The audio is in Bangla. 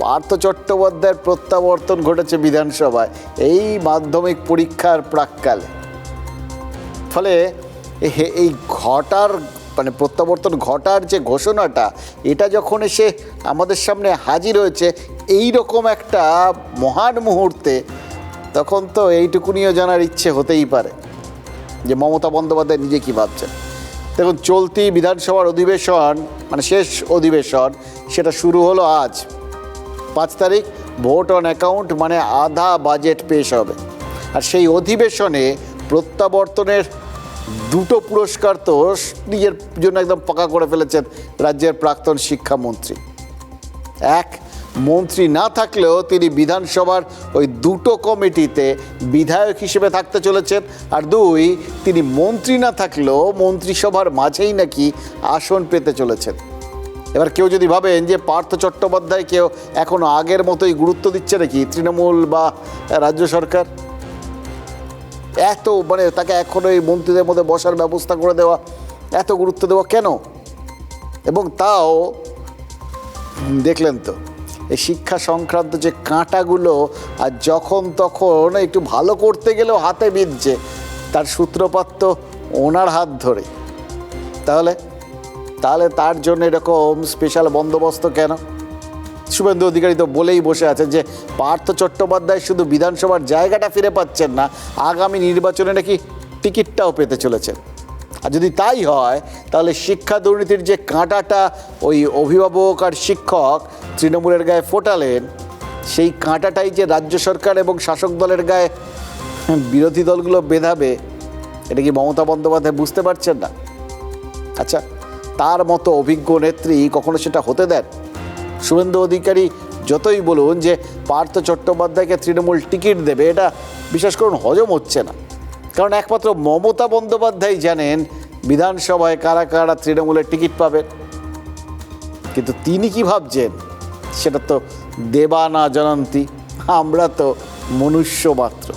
পার্থ চট্টোপাধ্যায়ের প্রত্যাবর্তন ঘটেছে বিধানসভায় এই মাধ্যমিক পরীক্ষার প্রাক্কালে। ফলে এই ঘটার মানে প্রত্যাবর্তন ঘটার যে ঘোষণাটা, এটা যখন এসে আমাদের সামনে হাজির হয়েছে এই রকম একটা মহান মুহূর্তে, তখন তো এইটুকুনিও জানার ইচ্ছে হতেই পারে যে মমতা বন্দ্যোপাধ্যায় নিজে কী ভাবছেন। দেখুন, চলতি বিধানসভার অধিবেশন মানে শেষ অধিবেশন, সেটা শুরু হলো আজ 5 তারিখ। ভোট অন অ্যাকাউন্ট মানে আধা বাজেট পেশ হবে। আর সেই অধিবেশনে প্রত্যাবর্তনের দুটো পুরস্কার তো নিজের জন্য একদম পাকা করে ফেলেছেন রাজ্যের প্রাক্তন শিক্ষামন্ত্রী। এক, মন্ত্রী না থাকলেও তিনি বিধানসভার ওই দুটো কমিটিতে বিধায়ক হিসেবে থাকতে চলেছেন। আর 2, তিনি মন্ত্রী না থাকলেও মন্ত্রিসভার মাঝেই নাকি আসন পেতে চলেছেন। এবার কেউ যদি ভাবেন যে পার্থ চট্টোপাধ্যায় কেউ এখনও আগের মতোই গুরুত্ব দিচ্ছে নাকি তৃণমূল বা রাজ্য সরকার, এত মানে তাকে এখনও এই মন্ত্রীদের মধ্যে বসার ব্যবস্থা করে দেওয়া, এত গুরুত্ব দেওয়া কেন? এবং তাও দেখলেন তো এই শিক্ষা সংক্রান্ত যে কাঁটাগুলো আর যখন তখন একটু ভালো করতে গেলেও হাতে বিঁধছে, তার সূত্রপাত তো ওনার হাত ধরে। তাহলে তার জন্য এরকম স্পেশাল বন্দোবস্ত কেন? শুভেন্দু অধিকারী তো বলেই বসে আছেন যে পার্থ চট্টোপাধ্যায় শুধু বিধানসভার জায়গাটা ফিরে পাচ্ছেন না, আগামী নির্বাচনে নাকি টিকিটটাও পেতে চলেছেন। আর যদি তাই হয় তাহলে শিক্ষা দুর্নীতির যে কাঁটাটা ওই অভিভাবক আর শিক্ষক তৃণমূলের গায়ে ফোটালেন, সেই কাঁটাটাই যে রাজ্য সরকার এবং শাসক দলের গায়ে বিরোধী দলগুলো বেঁধাবে, এটা কি মমতা বন্দ্যোপাধ্যায় বুঝতে পারছেন না? আচ্ছা, তার মতো অভিজ্ঞ নেত্রী কখনো সেটা হতে দেন? শুভেন্দু অধিকারী যতই বলুন যে পার্থ চট্টোপাধ্যায়কে তৃণমূল টিকিট দেবে, এটা বিশ্বাস করুন হজম হচ্ছে না। কারণ একমাত্র মমতা বন্দ্যোপাধ্যায় জানেন বিধানসভায় কারা কারা তৃণমূলের টিকিট পাবেন। কিন্তু তিনি কি ভাবছেন সেটা তো দেবা না জানান্তি, আমরা তো মনুষ্য মাত্র।